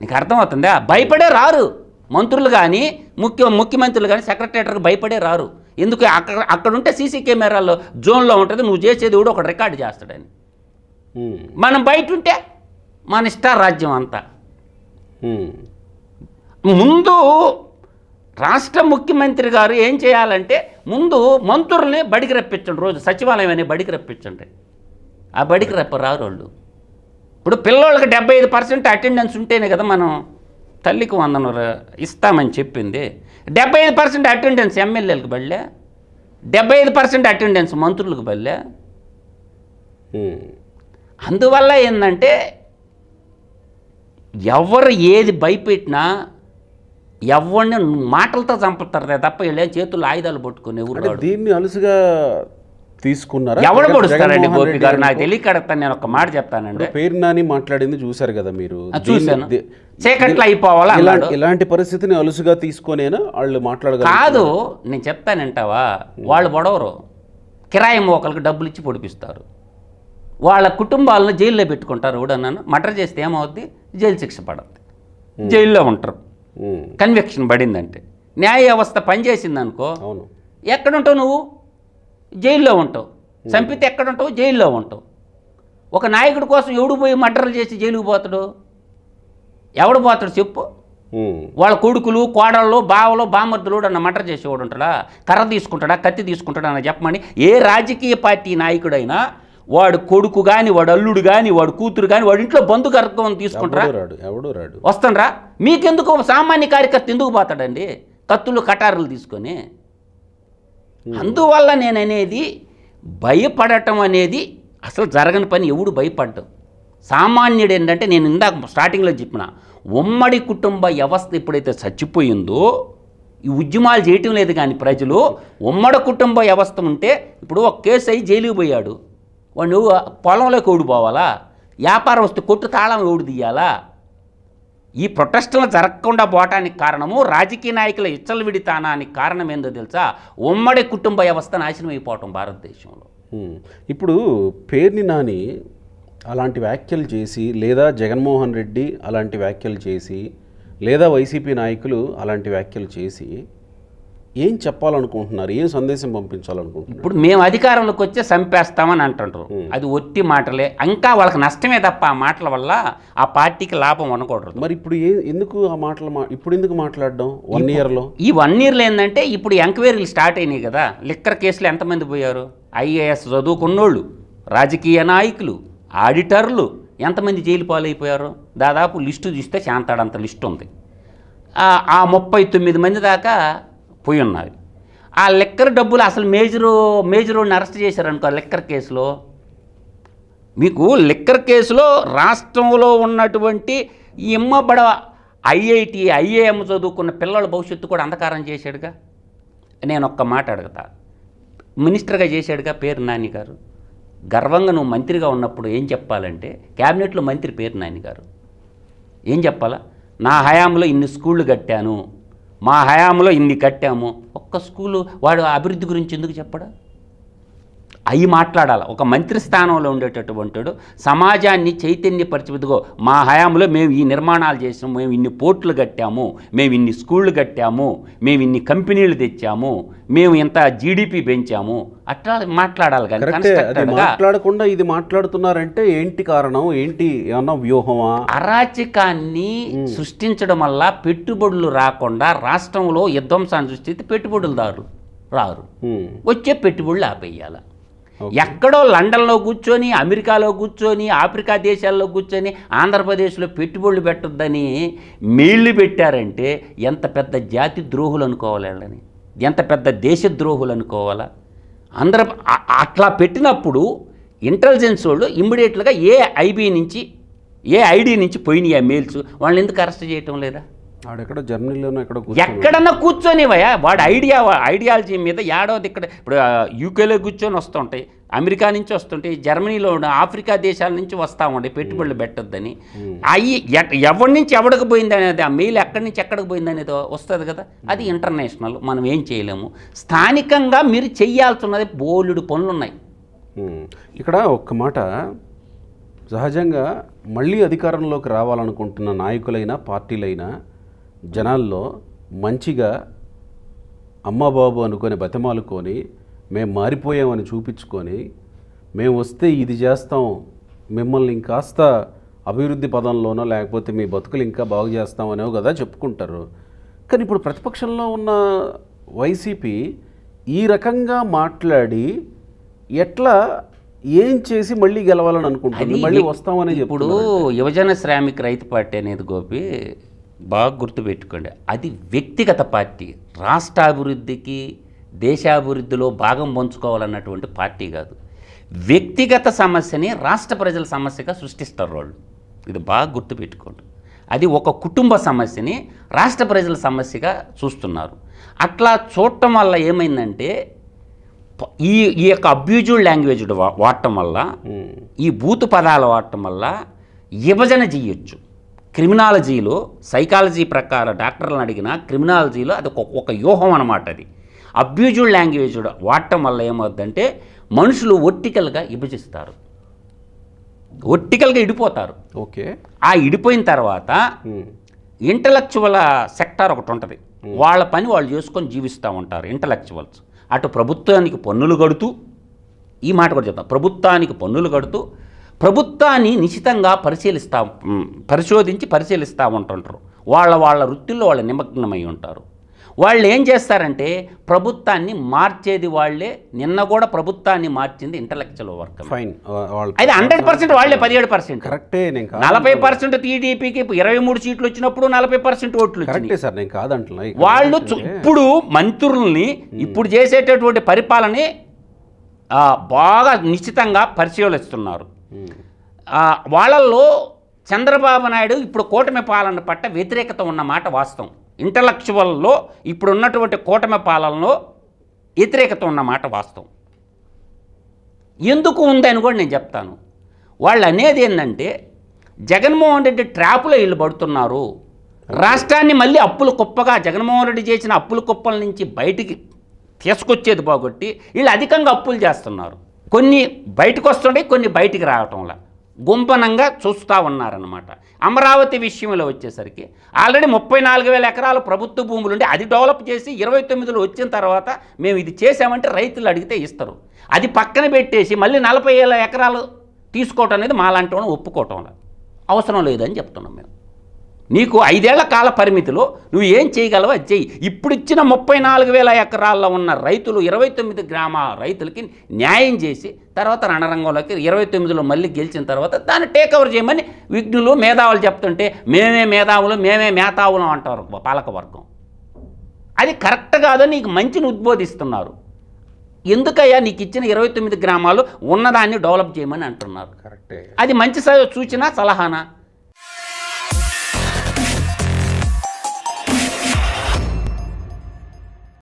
నీకు అర్థమవుతుందా? భయపడే రారు మంత్రులు కానీ ముఖ్యమంత్రులు కానీ సెక్రటరీకి భయపడే రారు. ఎందుకు? అక్కడ ఉంటే సీసీ కెమెరాల్లో జోన్లో ఉంటుంది, నువ్వు చేసేది కూడా ఒక రికార్డు చేస్తాడని. మనం బయట ఉంటే మన ఇష్టారాజ్యం అంతా. ముందు రాష్ట్ర ముఖ్యమంత్రి గారు ఏం చేయాలంటే ముందు మంత్రుల్ని బడికి రప్పించండి, రోజు సచివాలయం అనే బడికి రప్పించండి. ఆ బడికి రారు వాళ్ళు. ఇప్పుడు పిల్లలకి 75% అటెండెన్స్ ఉంటేనే కదా మనం తల్లికి వందనం ఇస్తామని చెప్పింది. 75% అటెండెన్స్ ఎమ్మెల్యేలకు బళ్ళే, 75% అటెండెన్స్ మంత్రులకు బళ్ళే. అందువల్ల ఏంటంటే ఎవరు ఏది భయపెట్టినా ఎవరిని మాటలతో చంపుతారు తప్ప వీళ్ళే చేతుల్లో ఆయుధాలు పట్టుకుని ఎవరు దీన్ని అలుసుగా తీసుకున్నారా? ఎవడు పొడుస్తారండి గోపి గారు? నాకు తెలియక అడగతాను. నేను ఒక మాట చెప్తానండి. పేరు నాని మాట్లాడింది చూశారు కదా మీరు? చూశాను. చీకట్లో అయిపోవాలా ఇలాంటి పరిస్థితిని అలుసుగా తీసుకొనేనా వాళ్ళు మాట్లాడగలరు? కాదు, నేను చెప్తానంటావా? వాళ్ళు పొడవరు, కిరాయి మోకలకు డబ్బులు ఇచ్చి పొడిపిస్తారు, వాళ్ళ కుటుంబాలను జైల్లో పెట్టుకుంటారు. ఎవడన్నాను మర్డర్ చేస్తే ఏమవుద్ది? జైలు శిక్ష పడద్ది, జైల్లో ఉంటారు. కన్విక్షన్ పడిందంటే న్యాయ వ్యవస్థ పనిచేసిందనుకో, ఎక్కడుంటావు నువ్వు? జైల్లో ఉంటావు. చంపితే ఎక్కడుంటావు? జైల్లో ఉంటావు. ఒక నాయకుడి కోసం ఎవడు పోయి మర్డర్లు చేసి జైలుకు పోతాడు? ఎవడు పోతాడు చెప్పు? వాళ్ళ కొడుకులు, కోడళ్ళు, బావలు, బామర్దులు అన్న మర్డర్ చేసేవాడు ఉంటాడా? కర్ర తీసుకుంటాడా, కత్తి తీసుకుంటాడా అని చెప్పమని ఏ రాజకీయ పార్టీ నాయకుడైనా వాడు కొడుకు కానీ, వాడు అల్లుడు కానీ, వాడు కూతురు కానీ, వాడి ఇంట్లో బంధుగర్గం తీసుకుంటారా? వస్తుండ్రా? మీకెందుకు? సామాన్య కార్యకర్త ఎందుకు పోతాడండి కత్తులు కటారులు తీసుకొని? అందువల్ల నేను అనేది భయపడటం అనేది అసలు జరగని పని. ఎవడు భయపడ్డం? సామాన్యుడు ఏంటంటే నేను ఇందాక స్టార్టింగ్లో చెప్పిన ఉమ్మడి కుటుంబ వ్యవస్థ ఎప్పుడైతే చచ్చిపోయిందో ఈ ఉద్యమాలు చేయటం లేదు. కానీ ప్రజలు ఉమ్మడి కుటుంబ వ్యవస్థ ఉంటే ఇప్పుడు ఒక కేసు అయ్యి జైలుకి పోయాడు, వాడు పొలంలోకి ఓడి పోవాలా? వ్యాపారం వస్తే కొట్టు తాళం ఓడి తీయాలా? ఈ ప్రొటెస్టులు జరగకుండా పోవటానికి కారణము రాజకీయ నాయకుల ఇచ్చలవిడితానానికి కారణం ఏందో తెలుసా? ఉమ్మడి కుటుంబ వ్యవస్థ నాశనం అయిపోవటం భారతదేశంలో. ఇప్పుడు పేర్ని నాని అలాంటి వ్యాఖ్యలు చేసి, లేదా జగన్మోహన్ రెడ్డి అలాంటి వ్యాఖ్యలు చేసి, లేదా వైసీపీ నాయకులు అలాంటి వ్యాఖ్యలు చేసి ఏం చెప్పాలనుకుంటున్నారు? ఏం సందేశం పంపించాలనుకుంటున్నారు? ఇప్పుడు మేము అధికారంలోకి వచ్చే చంపేస్తామని అంటుంటారు. అది ఒట్టి మాటలే, ఇంకా వాళ్ళకి నష్టమే తప్ప ఆ మాటల వల్ల ఆ పార్టీకి లాభం అనకూడదు. మరి ఇప్పుడు ఎందుకు ఆ మాటలు ఇప్పుడు ఎందుకు మాట్లాడడం? 1 ఇయర్లో ఈ 1 ఇయర్లో ఏంటంటే ఇప్పుడు ఎంక్వైరీలు స్టార్ట్ అయినాయి కదా. లిక్కర్ కేసులు ఎంతమంది పోయారు? IAS చదువుకున్నోళ్ళు, రాజకీయ నాయకులు, ఆడిటర్లు ఎంతమంది జైలు పాలైపోయారు? దాదాపు లిస్టు చూస్తే శాంతాడంత లిస్టు ఉంది. ఆ 39 మంది దాకా పోయి ఉన్నారు. ఆ లిక్కర్ డబ్బులు అసలు మేజరోని అరెస్ట్ చేశారనుకో లిక్కర్ కేసులో. మీకు లిక్కర్ కేసులో రాష్ట్రంలో ఉన్నటువంటి ఈ ఇమ్మబడ IIT IIM చదువుకున్న పిల్లల భవిష్యత్తు కూడా అంధకారం చేశాడుగా. నేను ఒక్క మాట అడుగుతా, మినిస్టర్గా చేశాడుగా పేరు నాని గారు. గర్వంగా నువ్వు మంత్రిగా ఉన్నప్పుడు ఏం చెప్పాలంటే, క్యాబినెట్లో మంత్రి పేరు నాని గారు ఏం చెప్పాలా? నా హయాంలో ఇన్ని స్కూళ్ళు కట్టాను, మా హయాంలో ఇన్ని కట్టాము. ఒక్క స్కూలు వాడు అభివృద్ధి గురించి ఎందుకు చెప్పడా? అవి మాట్లాడాలి. ఒక మంత్రి స్థానంలో ఉండేటటువంటి సమాజాన్ని చైతన్యపరిచేదిగో మా హయాంలో మేము ఈ నిర్మాణాలు చేసాము, మేము ఇన్ని పోర్టులు కట్టాము, మేము ఇన్ని స్కూళ్ళు కట్టాము, మేము ఇన్ని కంపెనీలు తెచ్చాము, మేము ఇంత GDP పెంచాము, అట్లా మాట్లాడాలి. కానీ మాట్లాడకుండా ఇది మాట్లాడుతున్నారంటే ఏంటి కారణం? ఏంటి ఏమన్నా వ్యూహమా? అరాచకాన్ని సృష్టించడం వల్ల పెట్టుబడులు రాకుండా రాష్ట్రంలో విధ్వంసాన్ని సృష్టిస్తే పెట్టుబడులదారులు రారు, వచ్చే పెట్టుబడులు ఆపేయాలి. ఎక్కడో లండన్లో కూర్చొని, అమెరికాలో కూర్చొని, ఆఫ్రికా దేశాల్లో కూర్చొని ఆంధ్రప్రదేశ్లో పెట్టుబడులు పెట్టొద్దని మెయిళ్ళు పెట్టారంటే ఎంత పెద్ద జాతి ద్రోహులు అనుకోవాలి వాళ్ళని, ఎంత పెద్ద దేశద్రోహులు అనుకోవాలా? అట్లా పెట్టినప్పుడు ఇంటెలిజెన్స్ వాళ్ళు ఇమ్మీడియట్గా ఐడి నుంచి పోయినాయి ఆ మెయిల్స్, వాళ్ళని ఎందుకు అరెస్ట్ చేయటం లేదా? ఎక్కడన్నా కూర్చొనివయా వాడు ఐడియాలజీ మీద ఏడవది. ఇక్కడ ఇప్పుడు యూకేలో కూర్చొని వస్తుంటాయి, అమెరికా నుంచి వస్తుంటాయి, జర్మనీలో ఆఫ్రికా దేశాల నుంచి వస్తూ ఉంటాయి పెట్టుబడులు పెట్టొద్దని. అవి ఎవరి నుంచి ఎవడికి పోయింది అనేది, ఆ మెయిల్ ఎక్కడి నుంచి ఎక్కడికి పోయింది అనేది వస్తుంది కదా. అది ఇంటర్నేషనల్, మనం ఏం చేయలేము. స్థానికంగా మీరు చెయ్యాల్సినది బోలెడు పనులు ఉన్నాయి. ఇక్కడ ఒక్క మాట, సహజంగా మళ్ళీ అధికారంలోకి రావాలనుకుంటున్న నాయకులైనా పార్టీలైనా జనాల్లో మంచిగా అమ్మబాబు అనుకొని బతిమాలుకొని మేము మారిపోయామని చూపించుకొని మేము వస్తే ఇది చేస్తాం, మిమ్మల్ని ఇంకాస్త అభివృద్ధి పదంలోనో లేకపోతే మీ బతుకులు ఇంకా బాగు చేస్తామనేవో కదా చెప్పుకుంటారు. కానీ ఇప్పుడు ప్రతిపక్షంలో ఉన్న వైసీపీ ఈ రకంగా మాట్లాడి ఎట్లా ఏం చేసి మళ్ళీ గెలవాలని అనుకుంటుంది, మళ్ళీ వస్తామని ఇప్పుడు యువజన శ్రామిక రైతు పార్టీ అనేది గోపి బాగా గుర్తుపెట్టుకోండి, అది వ్యక్తిగత పార్టీ. రాష్ట్రాభివృద్ధికి దేశాభివృద్ధిలో భాగం పంచుకోవాలన్నటువంటి పార్టీ కాదు. వ్యక్తిగత సమస్యని రాష్ట్ర ప్రజల సమస్యగా సృష్టిస్తారు వాళ్ళు. ఇది బాగా గుర్తుపెట్టుకోండి. అది ఒక కుటుంబ సమస్యని రాష్ట్ర ప్రజల సమస్యగా చూస్తున్నారు. అట్లా చూడటం వల్ల ఏమైందంటే ఈ యొక్క అబ్యూజ్డ్ లాంగ్వేజ్ వాడటం వల్ల, ఈ బూతు పదాలు వాడటం వల్ల విభజన చేయొచ్చు. క్రిమినాలజీలో సైకాలజీ ప్రకారం డాక్టర్లను అడిగినా క్రిమినాలజీలో అది ఒక వ్యూహం అన్నమాట. అది అబ్యూజ్డ్ లాంగ్వేజ్ వాడటం వల్ల ఏమవుతుందంటే మనుషులు వర్టికల్గా విభజిస్తారు, వర్టికల్గా ఇడిపోతారు. ఓకే, ఆ ఇడిపోయిన తర్వాత ఇంటలెక్చువల్ సెక్టార్ ఒకటి ఉంటుంది, వాళ్ళ పని వాళ్ళు చేసుకొని జీవిస్తూ ఉంటారు ఇంటలెక్చువల్స్. అటు ప్రభుత్వానికి పన్నులు కడుతూ, ఈ మాట కూడా చెప్తాం, ప్రభుత్వానికి పన్నులు కడుతూ ప్రభుత్వాన్ని నిశితంగా పరిశోధించి పరిశీలిస్తూ ఉంటుంటారు. వాళ్ళ వృత్తుల్లో వాళ్ళు నిమగ్నమై ఉంటారు. వాళ్ళు ఏం చేస్తారంటే ప్రభుత్వాన్ని మార్చేది వాళ్ళే. నిన్న కూడా ప్రభుత్వాన్ని మార్చింది ఇంటలెక్చువల్ వర్క్. అయితే 100% వాళ్ళే 17%. కరెక్టే. 40% టీడీపీకి 23 సీట్లు వచ్చినప్పుడు 40% ఓట్లు వచ్చినాయి. వాళ్ళు ఇప్పుడు మంత్రుల్ని ఇప్పుడు చేసేటటువంటి పరిపాలన బాగా నిశ్చితంగా పరిశీలిస్తున్నారు. వాళ్ళల్లో చంద్రబాబు నాయుడు ఇప్పుడు కూటమి పాలన పట్ల వ్యతిరేకత ఉన్నమాట వాస్తవం. ఇంటలెక్చువల్లో ఇప్పుడు ఉన్నటువంటి కూటమి పాలనలో వ్యతిరేకత ఉన్నమాట వాస్తవం. ఎందుకు ఉందని కూడా నేను చెప్తాను. వాళ్ళు అనేది ఏంటంటే జగన్మోహన్ రెడ్డి ట్రాప్లో వీళ్ళు పడుతున్నారు. రాష్ట్రాన్ని మళ్ళీ అప్పుల కుప్పగా, జగన్మోహన్ రెడ్డి చేసిన అప్పుల కుప్పల నుంచి బయటికి తీసుకొచ్చేది బాగొట్టి వీళ్ళు అధికంగా అప్పులు చేస్తున్నారు. కొన్ని బయటకు వస్తుండే, కొన్ని బయటికి రావటంలా గుంపనంగా చూస్తూ ఉన్నారన్నమాట. అమరావతి విషయంలో వచ్చేసరికి ఆల్రెడీ 34,000 ఎకరాలు ప్రభుత్వ భూములు ఉండి అది డెవలప్ చేసి 29లో వచ్చిన తర్వాత మేము ఇది చేసామంటే రైతులు అడిగితే ఇస్తారు. అది పక్కన పెట్టేసి మళ్ళీ 40,000 ఎకరాలు తీసుకోవటం అనేది మాలాంటి వాళ్ళని ఒప్పుకోవటంలా అవసరం లేదని చెప్తున్నాం మేము. నీకు 5 ఏళ్ల కాల పరిమితిలో నువ్వు ఏం చేయగలవో అది చెయ్యి. ఇప్పుడు ఇచ్చిన 34,000 ఎకరాల్లో ఉన్న రైతులు 29 గ్రామ రైతులకి న్యాయం చేసి తర్వాత రణరంగంలోకి 29లో మళ్ళీ గెలిచిన తర్వాత దాన్ని టేక్ఓవర్ చేయమని విఘ్నులు మేధావులు చెప్తుంటే మేమే మేధావులు మేమే మేధావులు అంటారు పాలకవర్గం. అది కరెక్ట్ కాదని నీకు మంచిని ఉద్బోధిస్తున్నారు. ఎందుకయ్యా నీకు ఇచ్చిన 29 గ్రామాలు ఉన్నదాన్ని డెవలప్ చేయమని అంటున్నారు. కరెక్టే. అది మంచి సూచన సలహానా?